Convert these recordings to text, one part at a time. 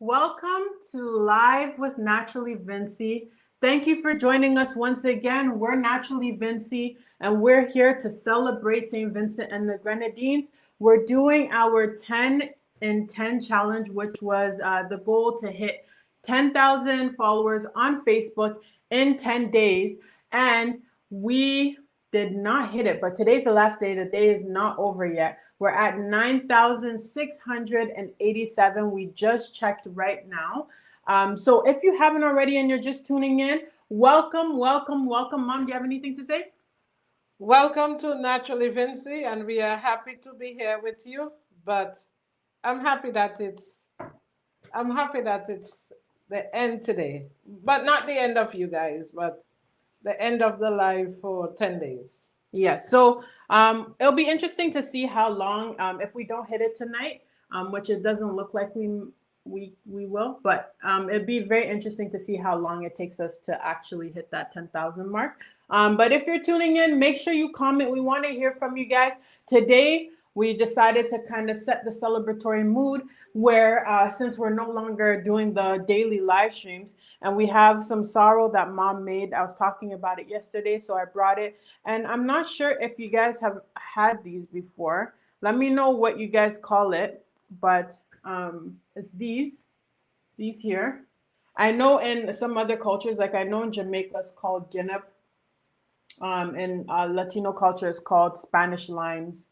Welcome to Live with Naturally Vincy. Thank you for joining us once again. We're Naturally Vincy, and we're here to celebrate St. Vincent and the Grenadines. We're doing our 10 in 10 challenge, which was the goal to hit 10,000 followers on Facebook in 10 days. And we did not hit it, but today's the last day. The day is not over yet. We're at 9,687. We just checked right now. So if you haven't already and you're just tuning in, welcome, welcome, welcome. Mom, do you have anything to say? Welcome to Naturally Vincy, and we are happy to be here with you. But I'm happy that it's I'm happy that it's the end today, but not the end of you guys, but the end of the live for 10 days. Yes. So it'll be interesting to see how long, if we don't hit it tonight, which it doesn't look like we will, but it'd be very interesting to see how long it takes us to actually hit that 10,000 mark. But if you're tuning in, make sure you comment. We want to hear from you guys. Today, we decided to kind of set the celebratory mood where since we're no longer doing the daily live streams and we have some sorrow that mom made. I was talking about it yesterday, so I brought it. And I'm not sure if you guys have had these before. Let me know what you guys call it, but it's these here. I know in some other cultures, like I know in Jamaica it's called guinea. In Latino culture it's called Spanish limes.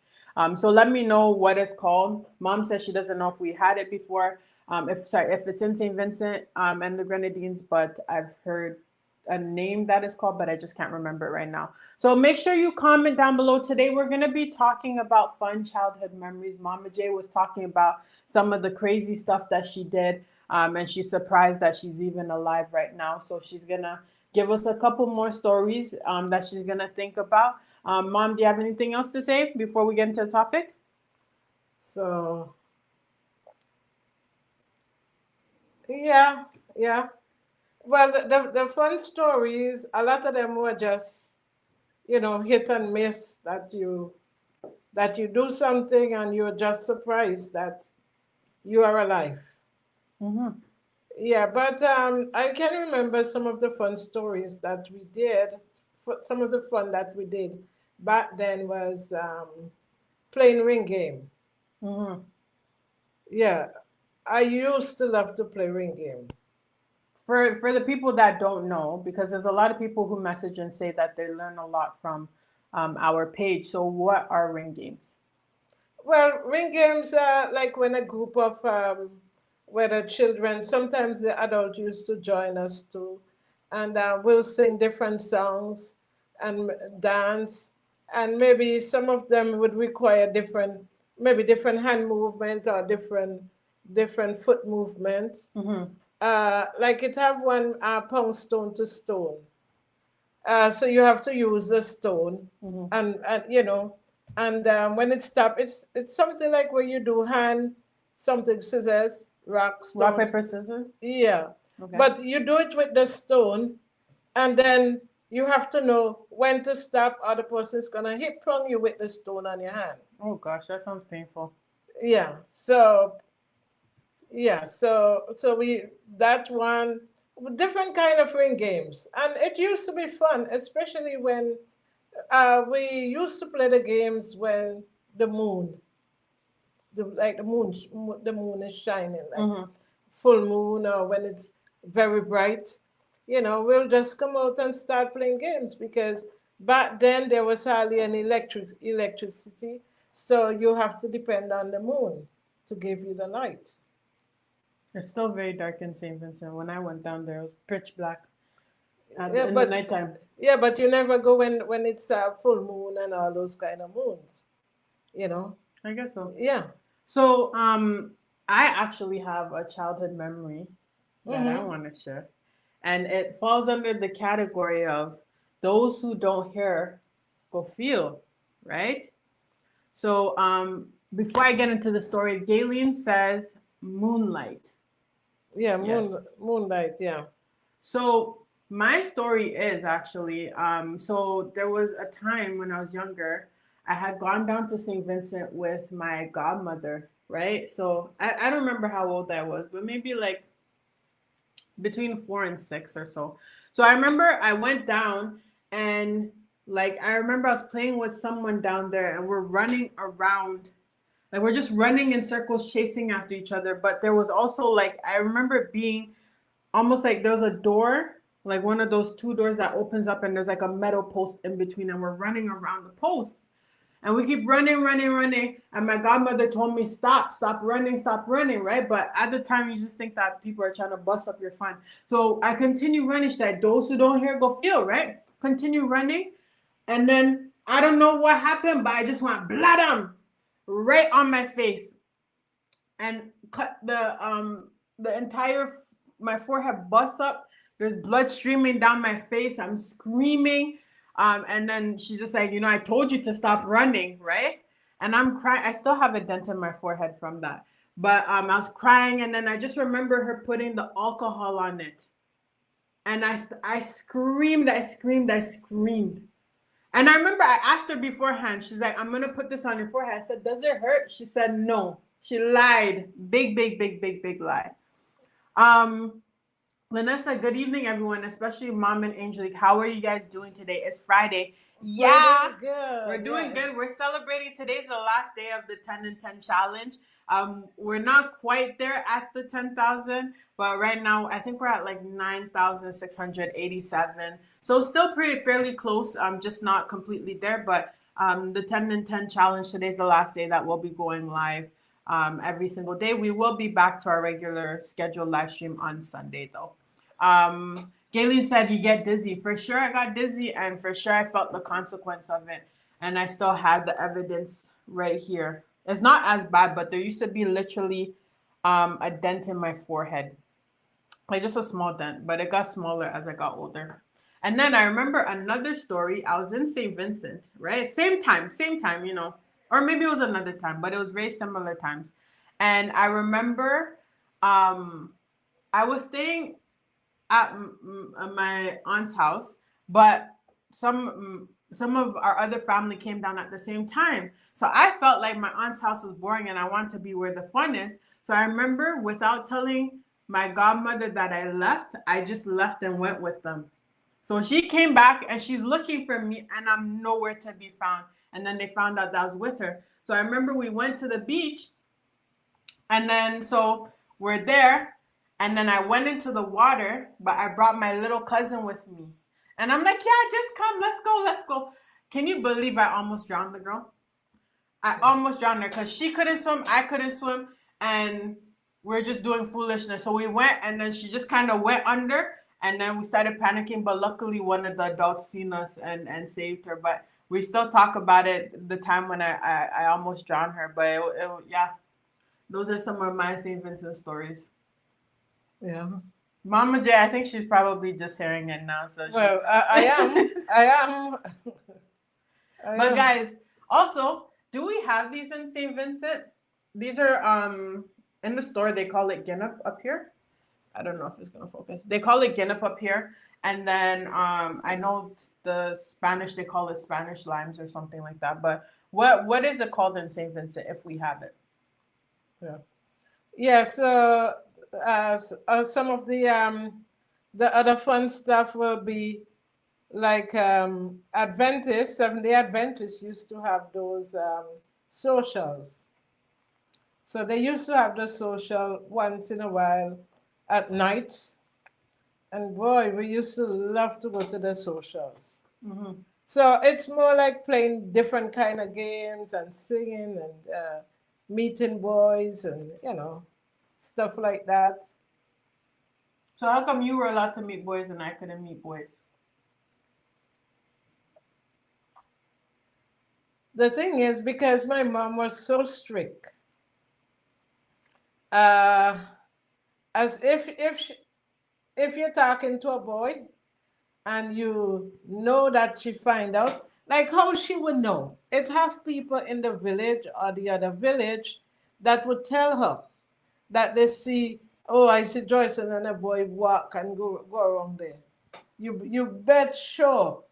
So let me know what it's called. Mom says she doesn't know if we had it before. If it's in St. Vincent and the Grenadines, but I've heard a name that is called, but I just can't remember it right now. So make sure you comment down below. Today we're going to be talking about fun childhood memories. Mama J was talking about some of the crazy stuff that she did, and she's surprised that she's even alive right now. So she's going to give us a couple more stories that she's going to think about. Mom, do you have anything else to say before we get into the topic? So yeah. Well, the fun stories, a lot of them were just hit and miss that you do something and you're just surprised that you are alive. Mm-hmm. Yeah, but I can remember some of the fun stories that we did. Some of the fun that we did back then was playing ring game. Mm-hmm. Yeah, I used to love to play ring game. For the people that don't know, because there's a lot of people who message and say that they learn a lot from our page. So what are ring games? Well, ring games are like when a group of whether children, sometimes the adults used to join us too, and we'll sing different songs and dance, and maybe some of them would require different hand movement or different foot movement. Mm-hmm. Like it have one pound stone to stone. So you have to use the stone, Mm-hmm. and when it stop, it's something like where you do hand something scissors, rock, Rock, stones. paper, scissors. Yeah, Okay. but you do it with the stone, and then you have to know when to stop, or the person's gonna hit prong you with the stone on your hand. Oh gosh, that sounds painful. Yeah. So we that one different kind of ring games, and it used to be fun, especially when we used to play the games when the moon, the moon is shining, like Mm-hmm. full moon, or when it's very bright. We'll just come out and start playing games because back then there was hardly any electricity, so you have to depend on the moon to give you the light. It's still very dark in St. Vincent. When I went down there, it was pitch black Yeah, in the but nighttime. you never go when it's full moon and all those kind of moons. You know. I guess so. Yeah. So, I actually have a childhood memory that I Mm-hmm. want to share, and it falls under the category of those who don't hear go feel, right? So, before I get into the story, Galen says moonlight. Yeah. Yes. Moonlight. Yeah. So my story is actually, so there was a time when I was younger, I had gone down to St. Vincent with my godmother, right? So I don't remember how old I was, but maybe like between 4 and 6 or so. So I remember I went down and like I remember I was playing with someone down there and we're running around. Like we're just running in circles chasing after each other. But there was also like I remember it being almost like there's a door, like one of those two doors that opens up and there's like a metal post in between and we're running around the post. And we keep running, running, running. And my godmother told me, stop running, right? But at the time, you just think that people are trying to bust up your fun. So I continue running. She said, those who don't hear, go feel, right? Continue running. And then I don't know what happened, but I just went bladum right on my face and cut the entire my forehead busts up. There's blood streaming down my face. I'm screaming. And then she's just like, I told you to stop running, right? And I'm crying. I still have a dent in my forehead from that. But I was crying, and then I just remember her putting the alcohol on it. And I screamed, I screamed, I screamed. And I remember I asked her beforehand, she's like, I'm going to put this on your forehead. I said, does it hurt? She said, no. She lied. Big, big, big, big, big lie. Vanessa, good evening, everyone, especially Mom and Angelique. How are you guys doing today? It's Friday. Yeah, we're doing good. We're celebrating. Today's the last day of the 10 and 10 challenge. We're not quite there at the 10,000, but right now I think we're at like 9,687. So still pretty fairly close. Just not completely there, but the 10 and 10 challenge, today's the last day that we'll be going live. Every single day. We will be back to our regular scheduled live stream on Sunday, though. Gayleen said you get dizzy. For sure, I got dizzy, and for sure, I felt the consequence of it. And I still have the evidence right here. It's not as bad, but there used to be literally a dent in my forehead, like just a small dent, but it got smaller as I got older. And then I remember another story. I was in St. Vincent, right? Same time, or maybe it was another time, but it was very similar times. And I remember I was staying at my aunt's house, but some of our other family came down at the same time. So I felt like my aunt's house was boring and I wanted to be where the fun is. So I remember without telling my godmother that I left, I just left and went with them. So she came back and she's looking for me and I'm nowhere to be found. And then they found out that I was with her. So I remember we went to the beach and then so we're there and then I went into the water, but I brought my little cousin with me. And I'm like, yeah, just come, let's go, let's go. Can you believe I almost drowned the girl? I almost drowned her because she couldn't swim, I couldn't swim, and we're just doing foolishness. So we went and then she just kind of went under and then we started panicking, but luckily one of the adults seen us and saved her. But we still talk about it, the time when I almost drowned her. But yeah, those are some of my St. Vincent stories. Yeah. Mama J, I think she's probably just hearing it now. So well, I am. I am. But guys, also, do we have these in St. Vincent? These are in the store. They call it Guinnep up here. I don't know if it's gonna focus. They call it Guinnep up here, and then I know the Spanish they call it Spanish limes or something like that. But what is it called in St. Vincent if we have it? Yeah. Yeah. So some of the other fun stuff will be like Adventists, Seventh-day Adventists used to have those socials. So they used to have the social once in a while at night. And boy, we used to love to go to the socials. Mm-hmm. So it's more like playing different kind of games and singing and meeting boys and, stuff like that. So how come you were allowed to meet boys and I couldn't meet boys? The thing is, because my mom was so strict, as if you're talking to a boy and you know that she find out, like how she would know? It have people in the village or the other village that would tell her that they see, oh, I see Joyce and a boy walk and go around there. You bet sure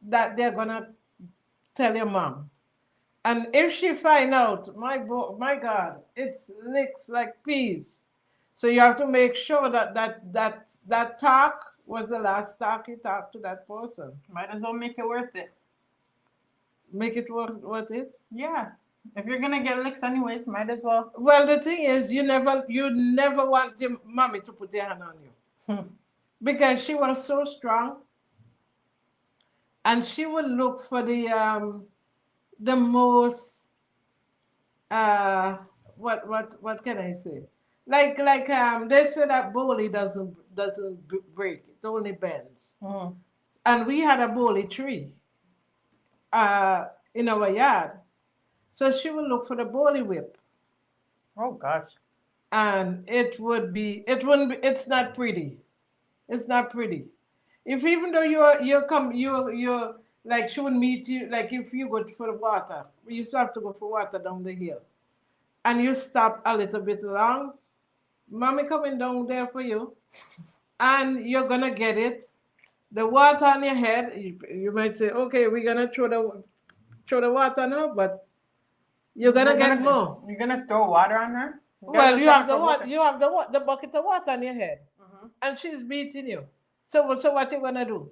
that they're gonna tell your mom. And if she find out, my God, it's licks like peas. So you have to make sure that talk was the last talk you talked to that person. Might as well make it worth it. Make it worth it. Yeah. If you're gonna get licks anyways, might as well. Well, the thing is, you never want your mommy to put their hand on you because she was so strong, and she would look for the most what can I say? They say that bolly doesn't break, it only bends. Mm. And we had a bolly tree in our yard. So she would look for the bolly whip. Oh gosh. And it's not pretty. It's not pretty. If even though you're like she would meet you, like if you go for the water, we used to have to go for water down the hill. And you stop a little bit long, mommy coming down there for you, and you're gonna get it. The water on your head, you might say, okay, we're gonna throw the water now, but you're gonna get more. You're gonna throw water on her? Well, you have the water, the bucket of water on your head, Mhm. and she's beating you. So what you gonna do?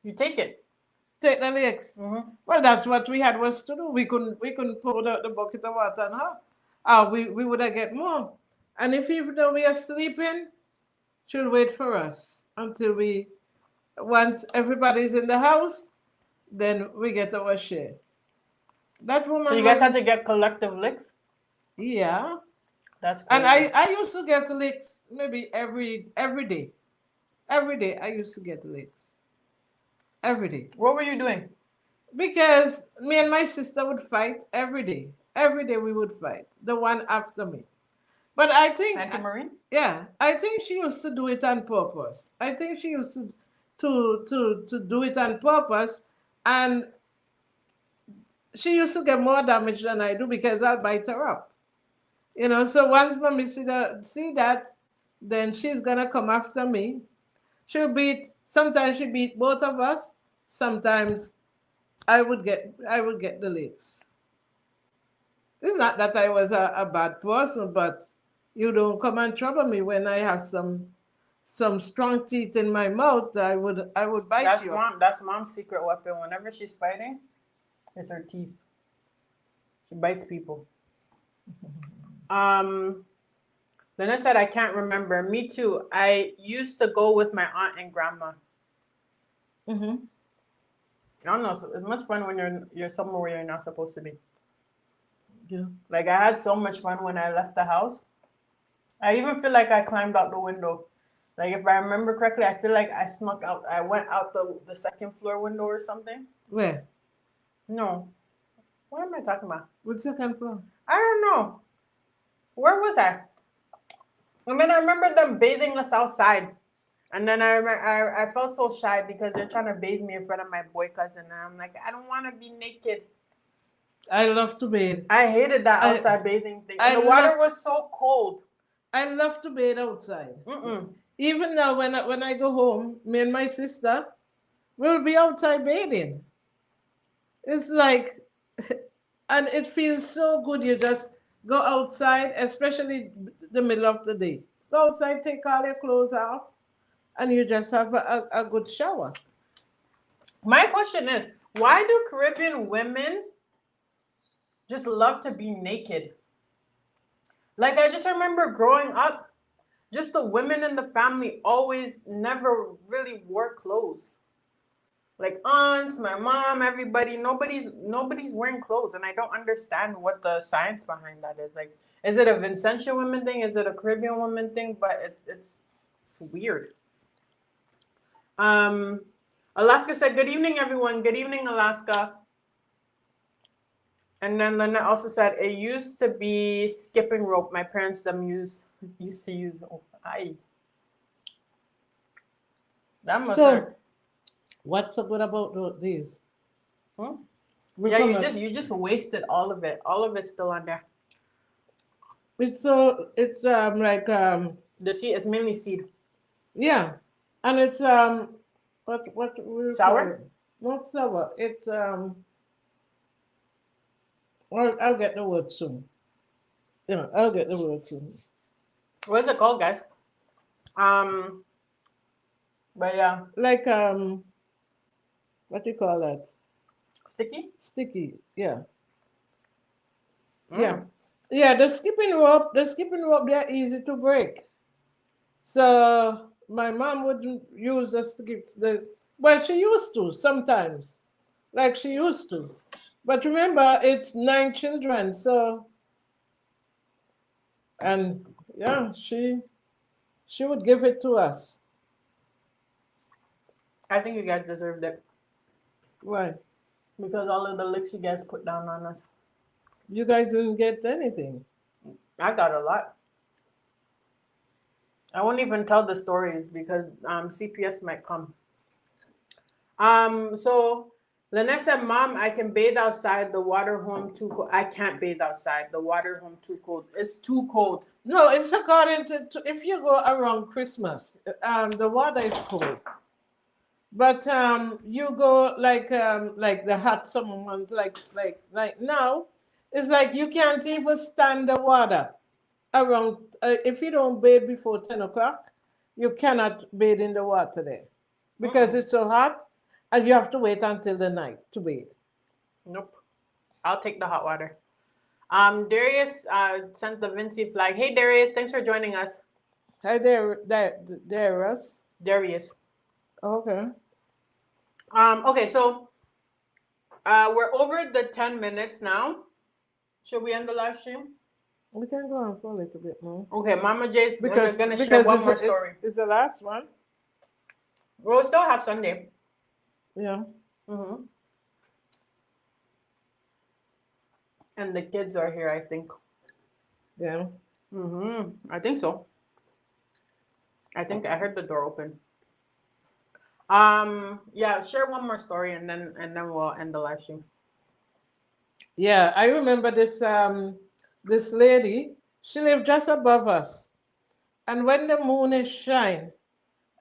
You take it. Take the licks. Mhm. Well, that's what we had was to do. We couldn't pour the bucket of water on her. We would have get more. And if even though we are sleeping, she'll wait for us until once everybody's in the house, then we get our share. That woman. So you guys had to get collective licks? Yeah. That's crazy. And I used to get licks maybe every day. Every day I used to get licks. Every day. What were you doing? Because me and my sister would fight every day. Every day we would fight. The one after me. But I think Auntie Maureen? yeah, I think she used to do it on purpose. I think she used to do it on purpose, and she used to get more damage than I do because I'll bite her up. So once mommy see that, then she's gonna come after me. Sometimes she beat both of us. Sometimes I would get the licks. It's not that I was a bad person, but you don't come and trouble me when I have some strong teeth in my mouth. I would bite you. That's mom's secret weapon. Whenever she's fighting, it's her teeth. She bites people. Then I said I can't remember. Me too. I used to go with my aunt and grandma. Mm-hmm. I don't know. It's much fun when you're somewhere where you're not supposed to be. Yeah. Like I had so much fun when I left the house. I even feel like I climbed out the window. Like if I remember correctly, I feel like I snuck out. I went out the second floor window or something. Where? No. What am I talking about? Which second floor? I don't know. Where was I? I mean, I remember them bathing us outside. And then I felt so shy because they're trying to bathe me in front of my boy cousin. And I'm like, I don't want to be naked. I love to bathe. I hated that outside bathing thing. And the water was so cold. I love to bathe outside. Mm-mm. Even now, when I go home, me and my sister will be outside bathing. It's like, and it feels so good. You just go outside, especially the middle of the day. Go outside, take all your clothes off, and you just have a good shower. My question is, why do Caribbean women just love to be naked? Like, I just remember growing up, just the women in the family always never really wore clothes. Like aunts, my mom, everybody, nobody's wearing clothes. And I don't understand what the science behind that is. Like, is it a Vincentian women thing? Is it a Caribbean women thing? But it's weird. Alaska said, good evening, everyone. Good evening, Alaska. And then Lynette also said, it used to be skipping rope. My parents used to use. Oh, that must hurt. What's so good about these? Yeah, you just wasted all of it. All of it's still on there. It's like the seed. It's mainly seed. Yeah, and it's what sour? Not sour. It's I'll get the word soon. Yeah, I'll get the word soon. What is it called, guys? Um, but yeah, Like what do you call that? sticky. Sticky. Yeah. Yeah. Mm. Yeah, the skipping rope, they're easy to break. So my mom wouldn't use well, she used to sometimes. Like she used to. But remember, it's 9 children, so and yeah, she would give it to us. I think you guys deserved it Why? because all of the licks you guys put down on us. You guys didn't get anything. I got a lot. I won't even tell the stories because CPS might come. So Lynette said, "Mom, I can bathe outside. The water home too cold. I can't bathe outside. The water home too cold. It's too cold." No, it's according to if you go around Christmas, the water is cold. But you go like the hot summer months, like now, it's like you can't even stand the water around. If you don't bathe before 10 o'clock, you cannot bathe in the water there because Mm-mm. it's so hot, and you have to wait until the night to bathe. Nope. I'll take the hot water. Darius sent the Vinci flag. Hey Darius, thanks for joining us. Hi there, Russ. Darius. Okay. Okay, so we're over the 10 minutes now. Should we end the live stream? We can go on for a little bit more Okay, Mama J's because gonna share because one it's, more it's story. it's the last one. We'll still have Sunday. Yeah. Mm-hmm. And the kids are here, I think. Yeah. Mm-hmm. I think so. I think I heard the door open. Yeah, share one more story and then we'll end the live stream. Yeah, I remember this lady, she lived just above us. And when the moon is shine,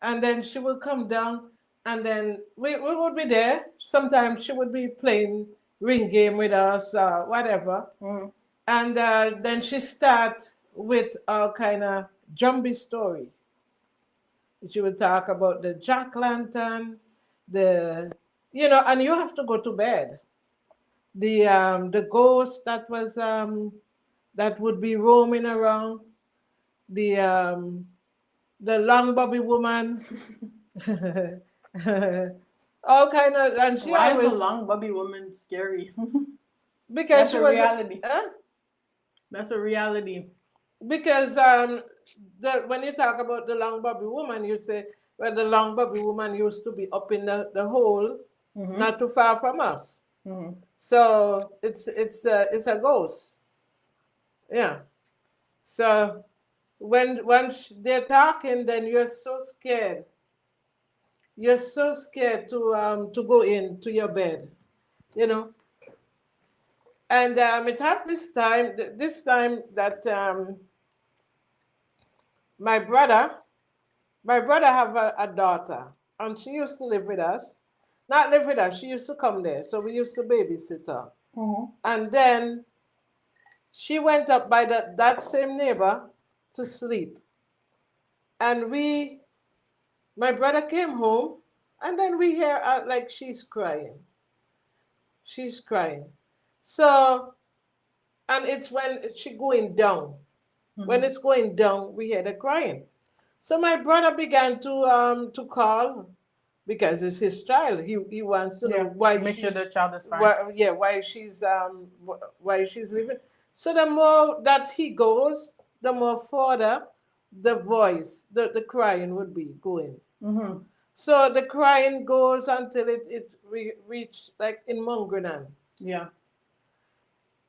and then she would come down and then we would be there. Sometimes she would be playing ring game with us, whatever. Mm-hmm. And then she start with a kind of jumbie story. She would talk about the jack lantern, and you have to go to bed. The ghost that would be roaming around, the the long bobby woman, all kind of, and she Why is the always, long bubby woman scary? because That's she a was reality. huh? That's a reality. Because when you talk about the long bobby woman, you say, well, the long bobby woman used to be up in the hole, Mm-hmm. not too far from us. Mm-hmm. So it's a ghost. Yeah. So when they're talking, then you're so scared. You're so scared to go into your bed, you know. And it happened this time that my brother my brother have a daughter, and she used to live with us. Not live with us. She used to come there, so we used to babysit her. Mm-hmm. And then she went up by that same neighbor to sleep. And my brother came home, and then we hear like she's crying. She's crying. So, and it's when she going down. When Mm-hmm. it's going down, we hear the crying. So my brother began to call because it's his child. He wants to know Yeah. why Make sure she the child is fine. why she's leaving. So the more that he goes, the more further the voice, the crying would be going. Mm-hmm. So the crying goes until it reach like in Mongrenan. Yeah.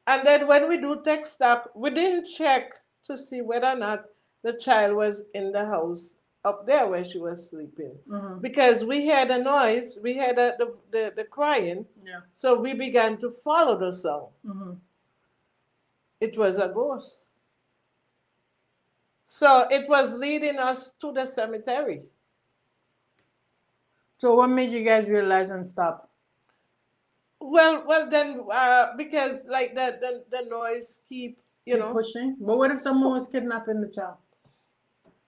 And then when we do tech stop, we didn't check to see whether or not the child was in the house up there where she was sleeping. Mm-hmm. Because we heard a noise, we heard the crying, Yeah. so we began to follow the sound. Mm-hmm. It was a ghost. So it was leading us to the cemetery. So what made you guys realize and stop? Well, then, because like the noise keep, Keep pushing. But what if someone was kidnapping the child?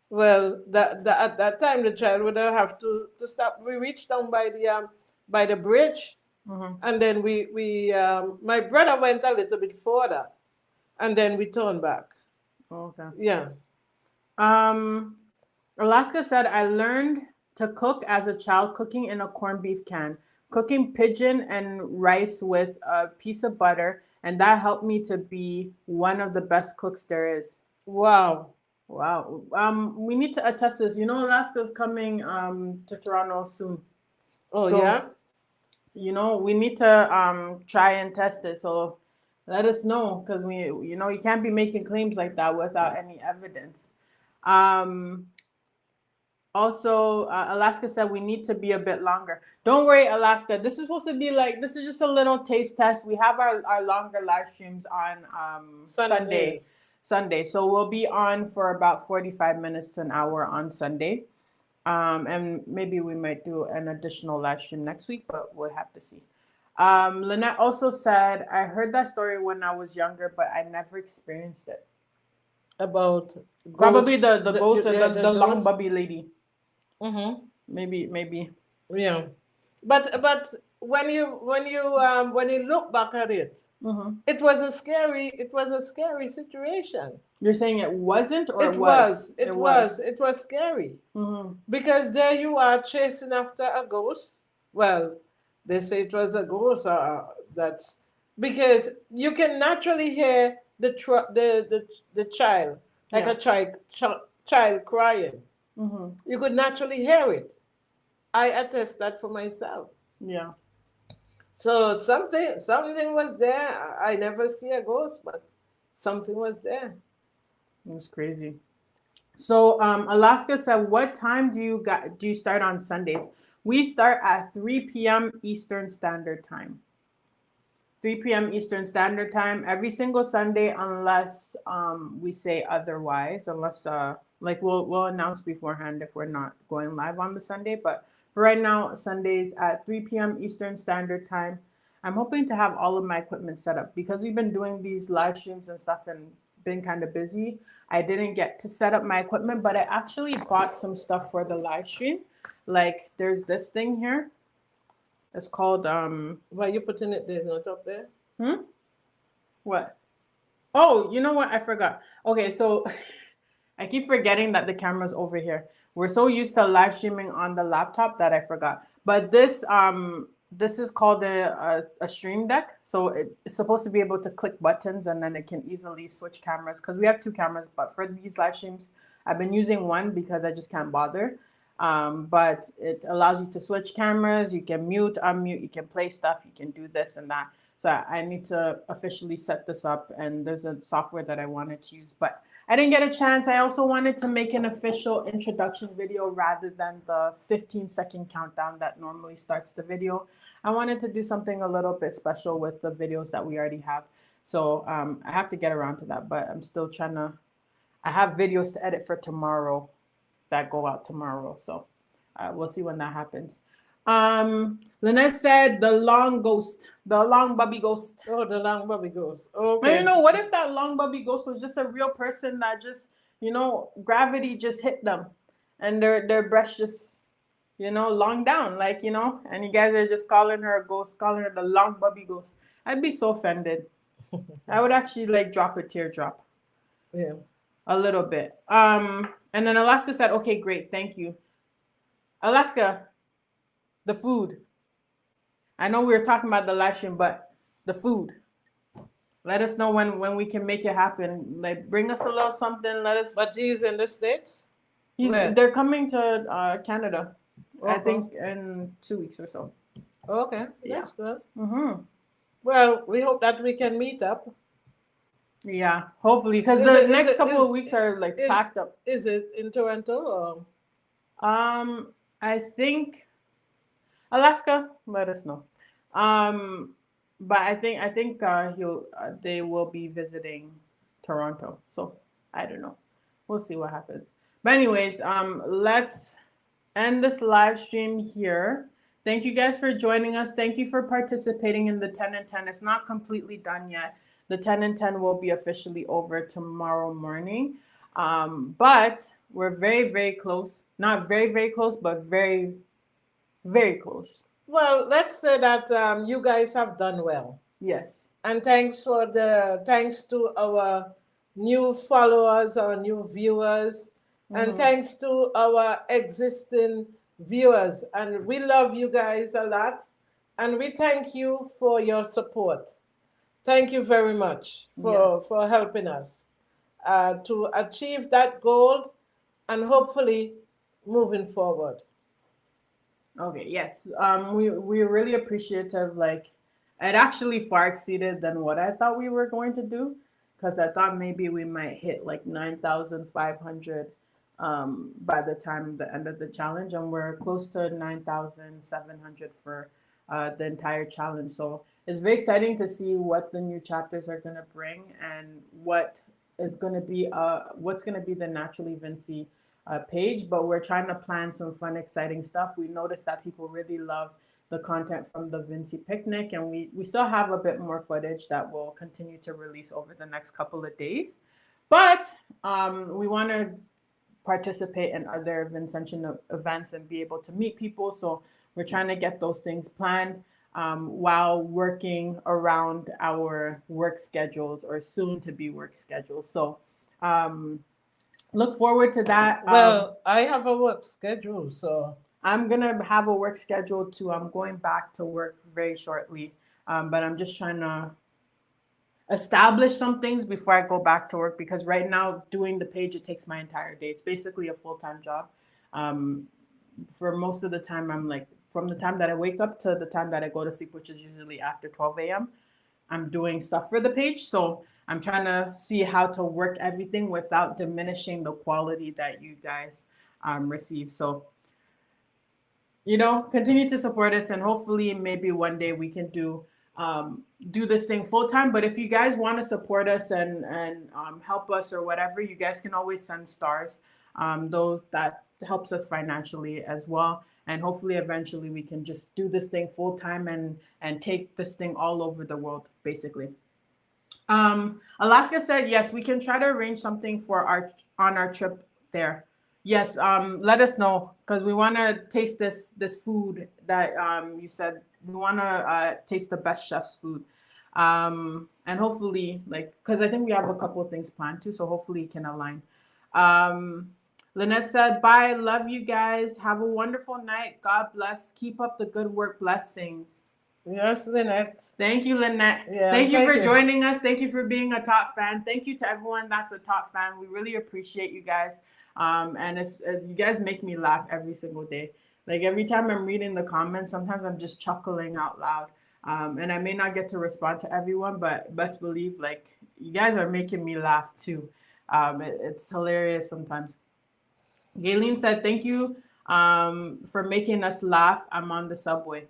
well, at that time the child would have to stop. We reached down by the bridge, Mm-hmm. and then my brother went a little bit further, and then we turned back. Okay. Yeah. Um, Alaska said, I learned to cook as a child, cooking in a corned beef can, cooking pigeon and rice with a piece of butter, and that helped me to be one of the best cooks there is. Wow. Wow. We need to attest this. You know, Alaska's coming to Toronto soon. Oh So, yeah. we need to try and test it. So let us know, because you can't be making claims like that without any evidence. Um, Also, Alaska said we need to be a bit longer. Don't worry, Alaska. This is supposed to be like, this is just a little taste test. We have our longer live streams on Sunday. Sundays. Sunday. So we'll be on for about 45 minutes to an hour on Sunday. And maybe we might do an additional live stream next week, but we'll have to see. Lynette also said, I heard that story when I was younger, but I never experienced it. About Probably ghosts, the ghost or the long ghost. bubby lady. Mm-hmm. Maybe. Yeah, but when you look back at it, Mm-hmm. it was a scary situation. You're saying it wasn't or it was? It was. It was scary Mm-hmm. because there you are chasing after a ghost. Well, they say it was a ghost. That's because you can naturally hear the child, like Yeah. a child crying. Mm-hmm. You could naturally hear it. I attest that for myself. Yeah. So something was there. I never see a ghost, but something was there. It's crazy. So Alaska said, what time do you start on Sundays? We start at 3 p.m. Eastern Standard Time. 3 p.m. Eastern Standard Time every single Sunday, unless we say otherwise. Unless like we'll announce beforehand if we're not going live on the Sunday. But for right now, Sundays at 3 p.m. Eastern Standard Time. I'm hoping to have all of my equipment set up because we've been doing these live streams and stuff and been kind of busy. I didn't get to set up my equipment, but I actually bought some stuff for the live stream. Like there's this thing here. It's called Why you putting it there, not up there? hmm? What? Oh, you know what? I forgot. Okay, so I keep forgetting that the camera's over here. We're so used to live streaming on the laptop that I forgot. But this is called a stream deck. So it's supposed to be able to click buttons and then it can easily switch cameras because we have two cameras. But for these live streams, I've been using one because I just can't bother. But it allows you to switch cameras. You can mute, unmute. You can play stuff. You can do this and that. So I need to officially set this up, and there's a software that I wanted to use, but I didn't get a chance. I also wanted to make an official introduction video rather than the 15-second countdown that normally starts the video. I wanted to do something a little bit special with the videos that we already have. So I have to get around to that, but I'm still trying to, I have videos to edit for tomorrow that go out tomorrow. So we'll see when that happens. Lynette said the long bubby ghost. Oh, the long bobby ghost. And Okay. what if that long bubby ghost was just a real person that just, gravity just hit them and their breast just, long down, like, and you guys are just calling her a ghost, calling her the long bubby ghost. I'd be so offended. I would actually like drop a teardrop. Yeah. A little bit. And then Alaska said, okay, great, thank you. Alaska, the food. I know we were talking about the live stream, but the food. Let us know when we can make it happen. Like, bring us a little something. Let us. But he's in the States? Where? They're coming to Canada. I Okay. think in 2 weeks or so. Okay. Yeah. That's good. Mm-hmm. Well, we hope that we can meet up. Yeah, hopefully, because Is the it- is next it- couple is- of weeks are like is- packed up. Is it in Toronto or? I think Alaska. Let us know. But I think they will be visiting Toronto. So I don't know. We'll see what happens. But anyways, let's end this live stream here. Thank you guys for joining us. Thank you for participating in the 10 and 10. It's not completely done yet. The 10 and 10 will be officially over tomorrow morning. But we're very, very close. Not very, very close, but very, very close. Well, let's say that you guys have done well. Yes. And thanks to our new followers, our new viewers, and thanks to our existing viewers. And we love you guys a lot. And we thank you for your support. Thank you very much for helping us to achieve that goal and hopefully moving forward. Okay, yes. We're really appreciative. Like, it actually far exceeded than what I thought we were going to do, because I thought maybe we might hit like 9,500 by the time the end of the challenge, and we're close to 9,700 for the entire challenge. So it's very exciting to see what the new chapters are going to bring and what is going to be what's going to be the Naturally Vincy page. But we're trying to plan some fun, exciting stuff. We noticed that people really love the content from the Vincy picnic, and we still have a bit more footage that we'll continue to release over the next couple of days. But we want to participate in other Vincentian events and be able to meet people. So we're trying to get those things planned while working around our work schedules, or soon to be work schedules. So look forward to that. Well, I have a work schedule, so I'm going to have a work schedule too. I'm going back to work very shortly, but I'm just trying to establish some things before I go back to work, because right now doing the page, it takes my entire day. It's basically a full-time job. For most of the time, I'm like, from the time that I wake up to the time that I go to sleep, which is usually after 12 a.m., I'm doing stuff for the page. So I'm trying to see how to work everything without diminishing the quality that you guys receive. So, continue to support us, and hopefully maybe one day we can do this thing full time. But if you guys want to support us and help us or whatever, you guys can always send stars. Those that helps us financially as well. And hopefully eventually we can just do this thing full time and take this thing all over the world, basically. Alaska said, yes, we can try to arrange something for our trip there. Yes, let us know, because we want to taste this food that you said. We want to taste the best chef's food. And hopefully, because I think we have a couple of things planned too, so hopefully it can align. Lynette said, bye, love you guys. Have a wonderful night. God bless. Keep up the good work. Blessings. Yes, Lynette. Thank you, Lynette. Yeah, thank you for joining us. Thank you for being a top fan. Thank you to everyone that's a top fan. We really appreciate you guys. And you guys make me laugh every single day. Like, every time I'm reading the comments, sometimes I'm just chuckling out loud. And I may not get to respond to everyone, but best believe, you guys are making me laugh too. It's hilarious sometimes. Gayleen said, thank you for making us laugh. I'm on the subway.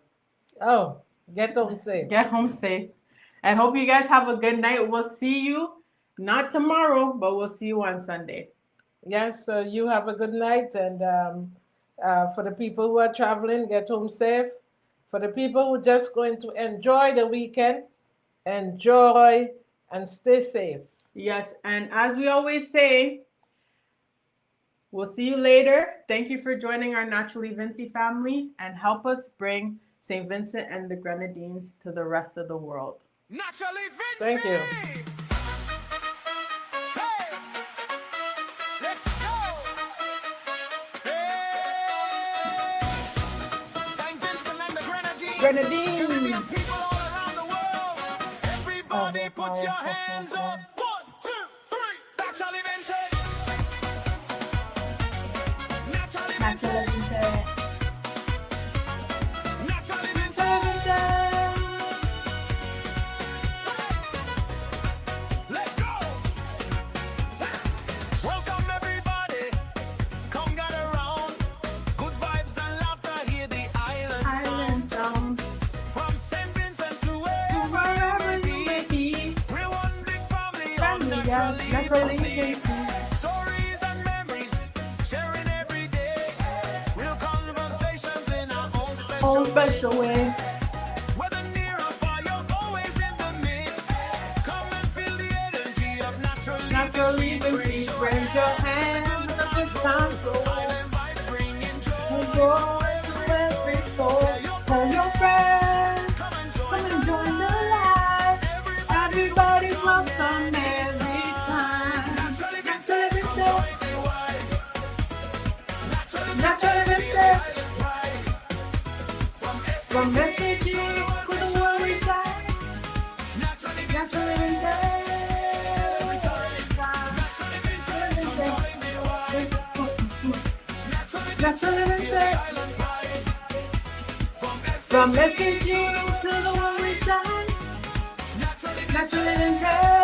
Oh, get home safe. Get home safe. And hope you guys have a good night. We'll see you, not tomorrow, but we'll see you on Sunday. Yes, so you have a good night. And for the people who are traveling, get home safe. For the people who are just going to enjoy the weekend, enjoy and stay safe. Yes, and as we always say, we'll see you later. Thank you for joining our Naturally Vincy family, and help us bring St. Vincent and the Grenadines to the rest of the world. Naturally Vincy! Thank you. Hey! Let's go! Hey! St. Vincent and the Grenadines! Grenadines! Caribbean people all around the world! Everybody put your hands up! 1, 2, 3! Naturally Vincy! Naturally Vincy! Naturally Vincy! Let's go! Welcome everybody, come gather around. Good vibes and laughter, hear the island sound. From St. Vincent to wherever you may be, we're one big family on Naturally Vincy. Stories and memories, sharing every day. Real conversations in our own special special way. Whether near or far, you're always in the mix. Come and feel the energy of Naturally Vincy, raise your hand, let this time go. Island vibes bringing joy. Joy to every soul. Tell your friends, Come and come join and join the live. Everybody's welcome every time. Naturally Naturally Vincy, Vincy, join the vibe. Naturally Naturally Vincy, Vincy. island pride. From SAG to the world we shine. Naturally Vincy, Naturally Vincy. naturally Vincy, join the vibe. Naturally Vincy. Island pride. From SAG to the world we shine. Naturally Naturally Vincy.